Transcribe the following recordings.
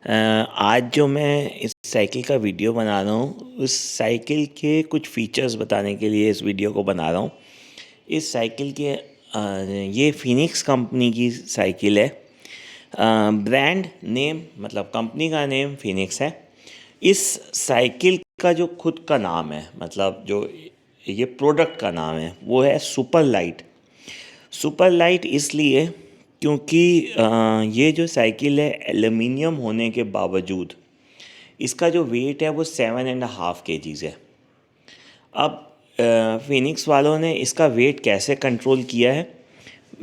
आज जो मैं इस साइकिल का वीडियो बना रहा हूँ उस साइकिल के कुछ फीचर्स बताने के लिए इस वीडियो को बना रहा हूँ। इस साइकिल के ये फिनिक्स कंपनी की साइकिल है। ब्रांड नेम मतलब कंपनी का नेम फिनिक्स है। इस साइकिल का जो खुद का नाम है मतलब जो ये प्रोडक्ट का नाम है वो है सुपर लाइट। सुपर लाइट इसलिए क्योंकि ये जो साइकिल है एल्युमिनियम होने के बावजूद इसका जो वेट है वो 7.5 kg है। अब फिनिक्स वालों ने इसका वेट कैसे कंट्रोल किया है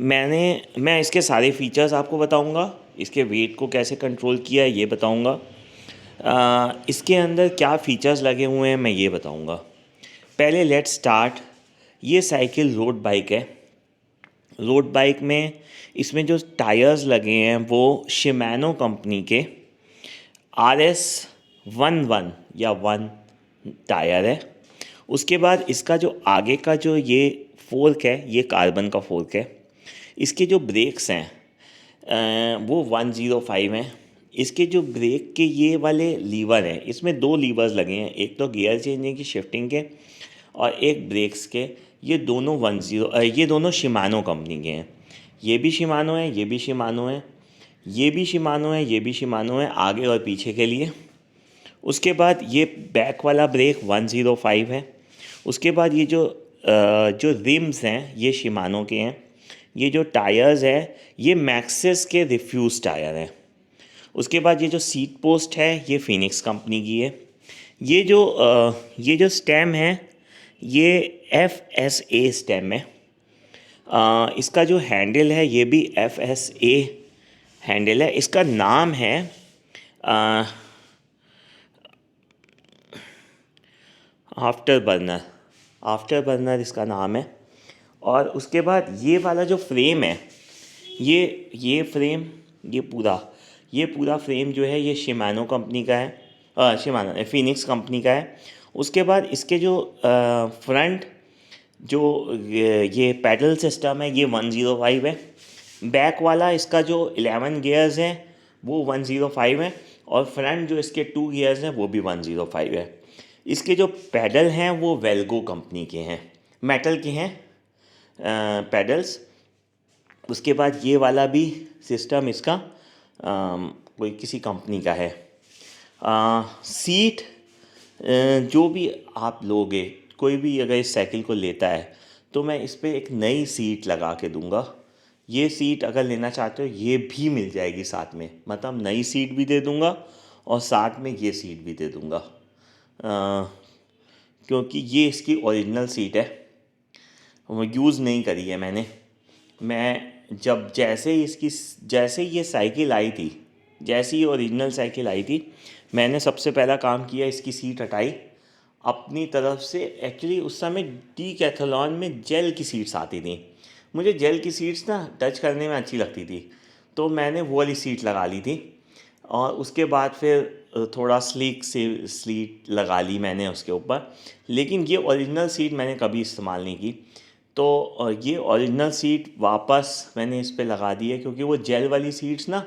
मैं इसके सारे फीचर्स आपको बताऊंगा। इसके वेट को कैसे कंट्रोल किया है ये बताऊंगा। इसके अंदर क्या फीचर्स लगे हुए हैं मैं ये बताऊंगा। पहले लेट्स स्टार्ट। ये साइकिल रोड बाइक है। रोड बाइक में इसमें जो टायर्स लगे हैं वो शिमानो कंपनी के RS11 या 1 टायर है। उसके बाद इसका जो आगे का जो ये फोर्क है ये कार्बन का फोर्क है। इसके जो ब्रेक्स हैं वो 105 हैं। इसके जो ब्रेक के ये वाले लीवर हैं इसमें दो लीवर्स लगे हैं, एक तो गियर चेंजिंग की शिफ्टिंग के और एक ब्रेक्स के। ये दोनों शिमानो कंपनी के हैं। ये भी शिमानो है, ये भी शिमानो है, ये भी शिमानो है, ये भी शिमानो है आगे और पीछे के लिए। उसके बाद ये बैक वाला ब्रेक 105 है। उसके बाद ये जो रिम्स हैं ये शिमानो के हैं। ये जो टायर्स है ये मैक्सिस के रिफ्यूज़ टायर हैं। उसके बाद ये जो सीट पोस्ट है ये फिनिक्स कंपनी की है। ये जो स्टेम है ये FSA स्टेम है। इसका जो हैंडल है ये भी FSA हैंडल है। इसका नाम है आफ्टर बर्नर इसका नाम है। और उसके बाद ये वाला जो फ्रेम है ये फ्रेम ये पूरा फ्रेम जो है ये शिमानो कंपनी का है, शिमानो फिनिक्स कंपनी का है। उसके बाद इसके जो फ्रंट जो ये पैडल सिस्टम है ये 105 है। बैक वाला इसका जो 11 गियर्स हैं वो 105 है और फ्रंट जो इसके 2 गियर्स हैं वो भी 105 है। इसके जो पैडल हैं वो वेल्गो कंपनी के हैं, मेटल के हैं पैडल्स। उसके बाद ये वाला भी सिस्टम इसका कोई किसी कंपनी का है। सीट जो भी आप लोगे, कोई भी अगर इस साइकिल को लेता है तो मैं इस पर एक नई सीट लगा के दूंगा। ये सीट अगर लेना चाहते हो ये भी मिल जाएगी साथ में, मतलब नई सीट भी दे दूंगा और साथ में ये सीट भी दे दूंगा। क्योंकि ये इसकी ओरिजिनल सीट है, वो यूज़ नहीं करी है मैंने। मैं जैसे ही ये साइकिल आई थी, जैसे ही ओरिजिनल साइकिल आई थी मैंने सबसे पहला काम किया इसकी सीट हटाई अपनी तरफ से। एक्चुअली उस समय डीकैथलॉन में जेल की सीट्स आती थी, मुझे जेल की सीट्स ना टच करने में अच्छी लगती थी तो मैंने वो वाली सीट लगा ली थी। और उसके बाद फिर थोड़ा स्लीक से सीट लगा ली मैंने उसके ऊपर। लेकिन ये ओरिजिनल सीट मैंने कभी इस्तेमाल नहीं की तो ये ओरिजिनल सीट वापस मैंने इस पे लगा दी है क्योंकि वो जेल वाली सीट्स ना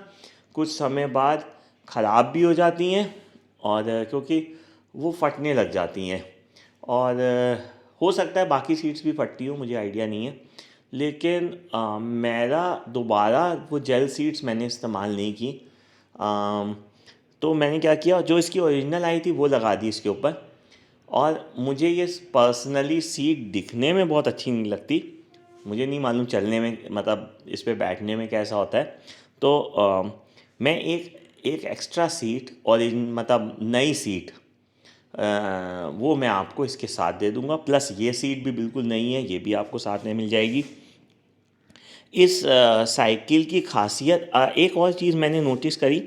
कुछ समय बाद ख़राब भी हो जाती हैं और क्योंकि वो फटने लग जाती हैं और हो सकता है बाकी सीट्स भी फटती हो, मुझे आइडिया नहीं है। लेकिन मेरा दोबारा वो जेल सीट्स मैंने इस्तेमाल नहीं की। तो मैंने क्या किया, जो इसकी ओरिजिनल आई थी वो लगा दी इसके ऊपर। और मुझे ये पर्सनली सीट दिखने में बहुत अच्छी नहीं लगती, मुझे नहीं मालूम चलने में मतलब इस पे बैठने में कैसा होता है। तो मैं एक एक्स्ट्रा सीट और मतलब नई सीट वो मैं आपको इसके साथ दे दूंगा। प्लस ये सीट भी बिल्कुल नई है, ये भी आपको साथ में मिल जाएगी। इस साइकिल की खासियत एक और चीज़ मैंने नोटिस करी,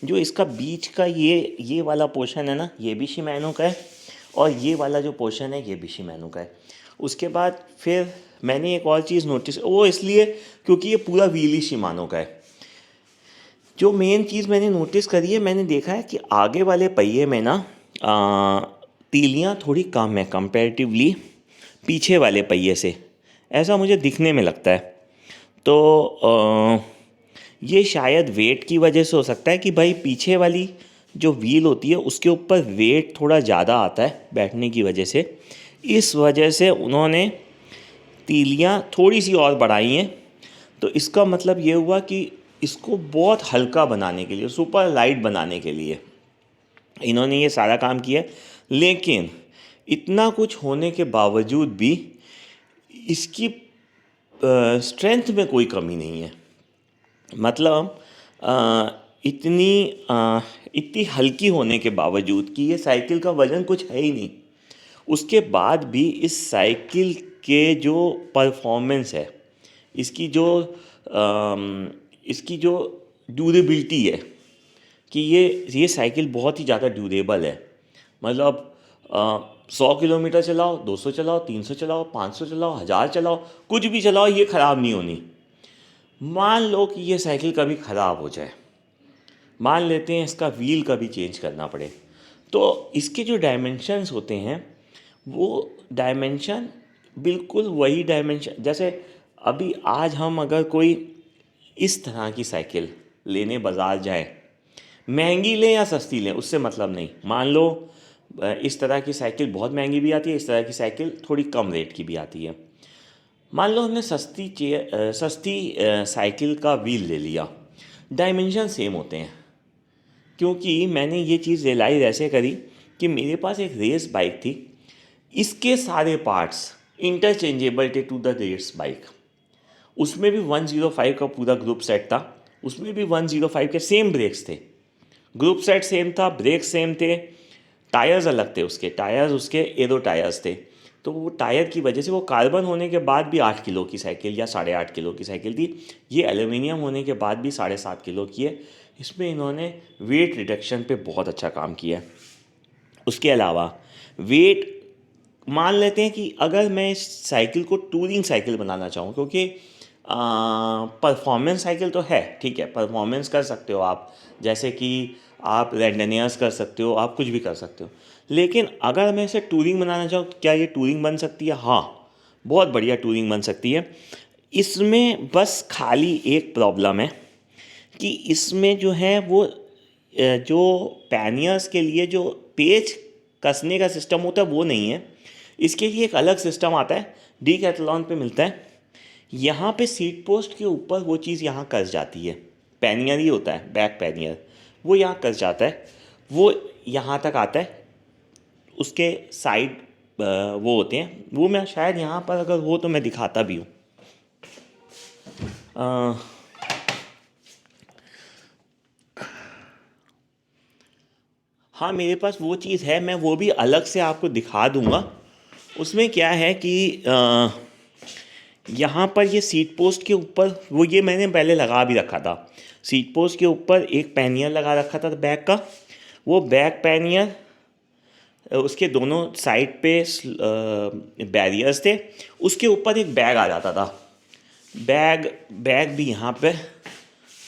जो इसका बीच का ये वाला पोर्शन है ना ये भी शिमानो का है और ये वाला जो पोर्शन है ये भी शिमानो का है। उसके बाद फिर मैंने एक और चीज़ नोटिस, वो इसलिए क्योंकि ये पूरा व्हील ही शिमानो का है। जो मेन चीज़ मैंने नोटिस करी है, मैंने देखा है कि आगे वाले पहिए में ना तीलियाँ थोड़ी कम है कंपैरेटिवली पीछे वाले पहिए से, ऐसा मुझे दिखने में लगता है। तो ये शायद वेट की वजह से हो सकता है कि भाई पीछे वाली जो व्हील होती है उसके ऊपर वेट थोड़ा ज़्यादा आता है बैठने की वजह से, इस वजह से उन्होंने तीलियाँ थोड़ी सी और बढ़ाई हैं। तो इसका मतलब ये हुआ कि इसको बहुत हल्का बनाने के लिए, सुपर लाइट बनाने के लिए इन्होंने ये सारा काम किया। लेकिन इतना कुछ होने के बावजूद भी इसकी स्ट्रेंथ में कोई कमी नहीं है। मतलब इतनी हल्की होने के बावजूद कि ये साइकिल का वज़न कुछ है ही नहीं, उसके बाद भी इस साइकिल के जो परफॉर्मेंस है, इसकी जो इसकी जो ड्यूरेबिलिटी है कि ये साइकिल बहुत ही ज़्यादा ड्यूरेबल है। मतलब 100 किलोमीटर चलाओ, 200 चलाओ, 300 चलाओ, 500 चलाओ, 1000 चलाओ, कुछ भी चलाओ, ये ख़राब नहीं होनी। मान लो कि ये साइकिल कभी ख़राब हो जाए, मान लेते हैं इसका व्हील कभी चेंज करना पड़े, तो इसके जो डायमेंशंस होते हैं वो डायमेंशन बिल्कुल वही डायमेंशन, जैसे अभी आज हम अगर कोई इस तरह की साइकिल लेने बाज़ार जाएं, महंगी लें या सस्ती लें उससे मतलब नहीं। मान लो इस तरह की साइकिल बहुत महंगी भी आती है, इस तरह की साइकिल थोड़ी कम रेट की भी आती है। मान लो हमने सस्ती साइकिल का व्हील ले लिया, डायमेंशन सेम होते हैं। क्योंकि मैंने ये चीज़ रियलाइज़ ऐसे करी कि मेरे पास एक रेस बाइक थी, इसके सारे पार्ट्स इंटरचेंजेबल थे टू द रेस बाइक। उसमें भी 105 का पूरा ग्रुप सेट था, उसमें भी 105 के सेम ब्रेक्स थे, ग्रुप सेट सेम था, ब्रेक सेम थे, टायर्स अलग थे, उसके टायर्स उसके एरो टायर्स थे। तो वो टायर की वजह से वो कार्बन होने के बाद भी 8 किलो की साइकिल या 8.5 किलो की साइकिल थी। ये एल्यूमिनियम होने के बाद भी 7.5 किलो की है। इसमें इन्होंने वेट रिडक्शन पे बहुत अच्छा काम किया है। उसके अलावा वेट, मान लेते हैं कि अगर मैं इस साइकिल को टूरिंग साइकिल बनाना चाहूँ, क्योंकि परफॉर्मेंस साइकिल तो है, ठीक है, परफॉर्मेंस कर सकते हो आप, जैसे कि आप रैंडनियर्स कर सकते हो, आप कुछ भी कर सकते हो। लेकिन अगर मैं इसे टूरिंग बनाना चाहूँ तो क्या ये टूरिंग बन सकती है? हाँ, बहुत बढ़िया टूरिंग बन सकती है। इसमें बस खाली एक प्रॉब्लम है कि इसमें जो है वो जो पैनियर्स के लिए जो पेच कसने का सिस्टम होता है वो नहीं है। इसके लिए एक अलग सिस्टम आता है, डीकैथलॉन पे मिलता है। यहाँ पे सीट पोस्ट के ऊपर वो चीज़ यहाँ कस जाती है, पैनियर ही होता है, बैक पैनियर, वो यहाँ कस जाता है, वो यहाँ तक आता है। उसके साइड वो होते हैं, वो मैं शायद यहाँ पर अगर हो तो मैं दिखाता भी हूँ। हाँ, मेरे पास वो चीज़ है, मैं वो भी अलग से आपको दिखा दूँगा। उसमें क्या है कि यहाँ पर ये सीट पोस्ट के ऊपर वो, ये मैंने पहले लगा भी रखा था, सीट पोस्ट के ऊपर एक पैनियर लगा रखा था बैक का। वो बैक पैनियर, उसके दोनों साइड पे बैरियर्स थे, उसके ऊपर एक बैग आ जाता था। बैग भी यहाँ पे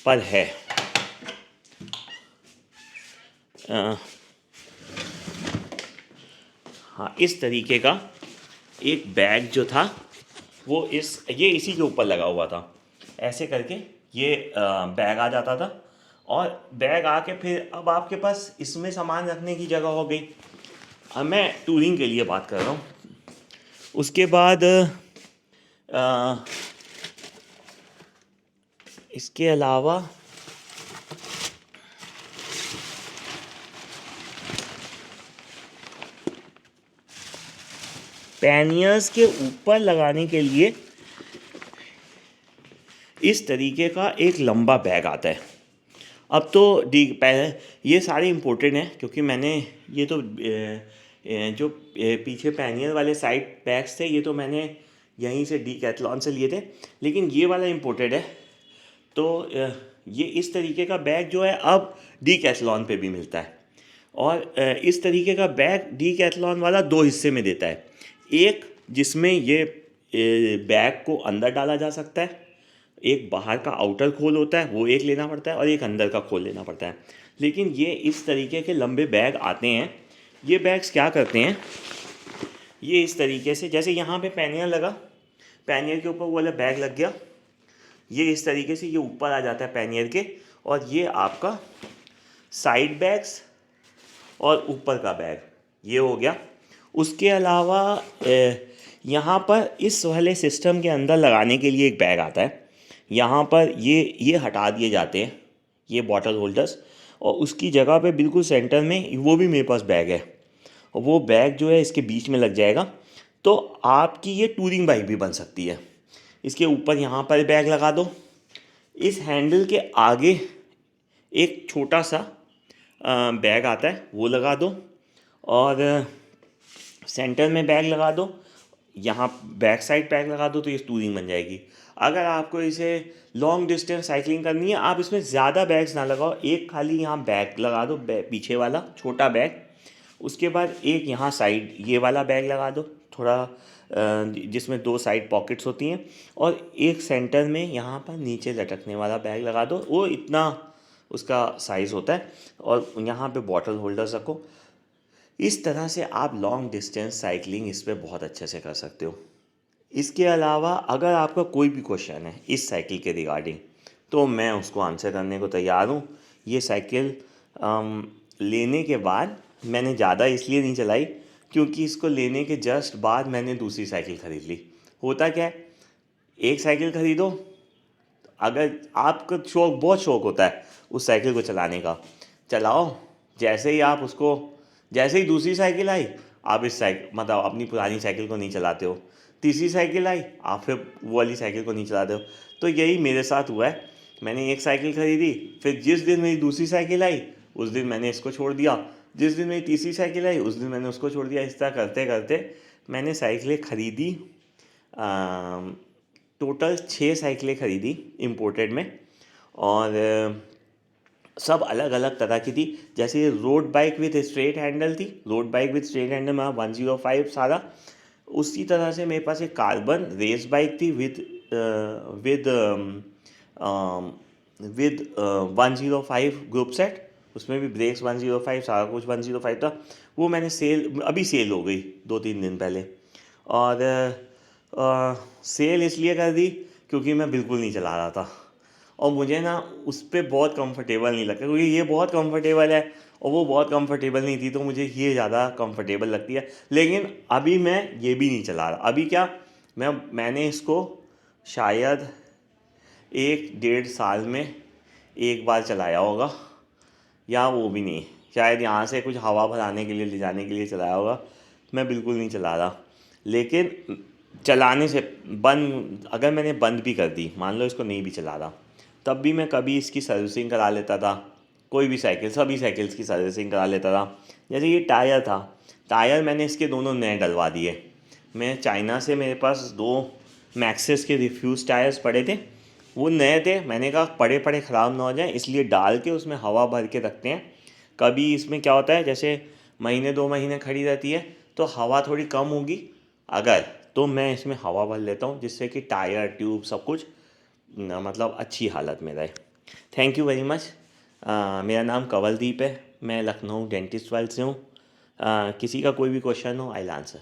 पर है। हाँ, इस तरीके का एक बैग जो था वो ये इसी के ऊपर लगा हुआ था। ऐसे करके ये बैग आ जाता था, और बैग आके फिर अब आपके पास इसमें सामान रखने की जगह हो गई। अब मैं टूरिंग के लिए बात कर रहा हूँ। उसके बाद इसके अलावा पैनियर्स के ऊपर लगाने के लिए इस तरीके का एक लंबा बैग आता है। अब तो ये सारे इम्पोर्टेड हैं, क्योंकि मैंने ये तो जो पीछे पैनियर वाले साइड बैग्स थे ये तो मैंने यहीं से डीकैथलॉन से लिए थे, लेकिन ये वाला इम्पोर्टेड है। तो ये इस तरीके का बैग जो है अब डीकैथलॉन पे भी मिलता है। और इस तरीके का बैग डीकैथलॉन वाला दो हिस्से में देता है, एक जिसमें ये बैग को अंदर डाला जा सकता है, एक बाहर का आउटर खोल होता है वो एक लेना पड़ता है, और एक अंदर का खोल लेना पड़ता है। लेकिन ये इस तरीके के लंबे बैग आते हैं। ये बैग्स क्या करते हैं, ये इस तरीके से, जैसे यहाँ पे पैनियर लगा, पैनियर के ऊपर वो वाला बैग लग गया, ये इस तरीके से ये ऊपर आ जाता है पैनियर के, और ये आपका साइड बैग्स और ऊपर का बैग ये हो गया। उसके अलावा यहाँ पर इस वाले सिस्टम के अंदर लगाने के लिए एक बैग आता है। यहाँ पर ये हटा दिए जाते हैं ये बॉटल होल्डर्स, और उसकी जगह पे बिल्कुल सेंटर में वो भी मेरे पास बैग है, और वो बैग जो है इसके बीच में लग जाएगा, तो आपकी ये टूरिंग बाइक भी बन सकती है। इसके ऊपर यहाँ पर बैग लगा दो, इस हैंडल के आगे एक छोटा सा बैग आता है वो लगा दो, और सेंटर में बैग लगा दो, यहाँ बैक साइड बैग लगा दो, तो ये टूरिंग बन जाएगी। अगर आपको इसे लॉन्ग डिस्टेंस साइकिलिंग करनी है, आप इसमें ज़्यादा बैग्स ना लगाओ, एक खाली यहाँ बैग लगा दो, पीछे वाला छोटा बैग। उसके बाद एक यहाँ साइड ये वाला बैग लगा दो थोड़ा, जिसमें 2 साइड पॉकेट्स होती हैं, और एक सेंटर में यहाँ पर नीचे लटकने वाला बैग लगा दो, वो इतना उसका साइज़ होता है, और यहाँ पे बॉटल होल्डर्स रखो। इस तरह से आप लॉन्ग डिस्टेंस साइकिलिंग इस पर बहुत अच्छे से कर सकते हो। इसके अलावा अगर आपका कोई भी क्वेश्चन है इस साइकिल के रिगार्डिंग, तो मैं उसको आंसर करने को तैयार हूँ। ये साइकिल लेने के बाद मैंने ज़्यादा इसलिए नहीं चलाई क्योंकि इसको लेने के जस्ट बाद मैंने दूसरी साइकिल ख़रीद ली। होता क्या है, एक साइकिल ख़रीदो, अगर आपका बहुत शौक़ होता है उस साइकिल को चलाने का, चलाओ, जैसे ही दूसरी साइकिल आई, आप इस मतलब अपनी पुरानी साइकिल को नहीं चलाते हो, तीसरी साइकिल आई, आप फिर वो वाली साइकिल को नहीं चलाते हो। तो यही मेरे साथ हुआ है, मैंने एक साइकिल ख़रीदी, फिर जिस दिन मेरी दूसरी साइकिल आई उस दिन मैंने इसको छोड़ दिया, जिस दिन मेरी तीसरी साइकिल आई उस दिन मैंने उसको छोड़ दिया। इस तरह करते करते मैंने साइकिलें ख़रीदी, टोटल 6 साइकिलें ख़रीदी इम्पोर्टेड में, और सब अलग अलग तरह की थी। जैसे ये road bike with straight handle थी, road bike with straight handle में 105 सारा। उसी तरह से मेरे पास एक कार्बन रेस बाइक थी विद 105 ग्रुप सेट, उसमें भी ब्रेक्स 105, सारा कुछ 105 था। वो मैंने अभी सेल हो गई 2-3 दिन पहले, और सेल इसलिए कर दी क्योंकि मैं बिल्कुल नहीं चला रहा था, और मुझे ना उस पर बहुत कंफर्टेबल नहीं लगता, क्योंकि ये बहुत कंफर्टेबल है और वो बहुत कंफर्टेबल नहीं थी, तो मुझे ये ज़्यादा कंफर्टेबल लगती है। लेकिन अभी मैं ये भी नहीं चला रहा। अभी क्या, मैंने इसको शायद 1-1.5 साल में एक बार चलाया होगा, या वो भी नहीं, शायद यहाँ से कुछ हवा भराने के लिए ले जाने के लिए चलाया होगा। मैं बिल्कुल नहीं चला रहा। लेकिन चलाने से अगर मैंने बंद भी कर दी, मान लो इसको नहीं भी चला रहा, तब भी मैं कभी इसकी सर्विसिंग करा लेता था। कोई भी साइकिल, सभी साइकिल्स की सर्विसिंग करा लेता था। जैसे ये टायर था, टायर मैंने इसके दोनों नए डलवा दिए। मैं चाइना से, मेरे पास 2 मैक्सिस के रिफ्यूज़ टायर्स पड़े थे, वो नए थे, मैंने कहा पड़े पड़े ख़राब ना हो जाए, इसलिए डाल के उसमें हवा भर के रखते हैं। कभी इसमें क्या होता है, जैसे महीने 2 महीने खड़ी रहती है तो हवा थोड़ी कम होगी अगर, तो मैं इसमें हवा भर लेता हूँ, जिससे कि टायर ट्यूब सब कुछ मतलब अच्छी हालत में रहे। Thank you very much. मेरा नाम कंवलदीप है, मैं लखनऊ डेंटिस्ट वाइल से हूँ। किसी का कोई भी क्वेश्चन हो, आई विल आंसर।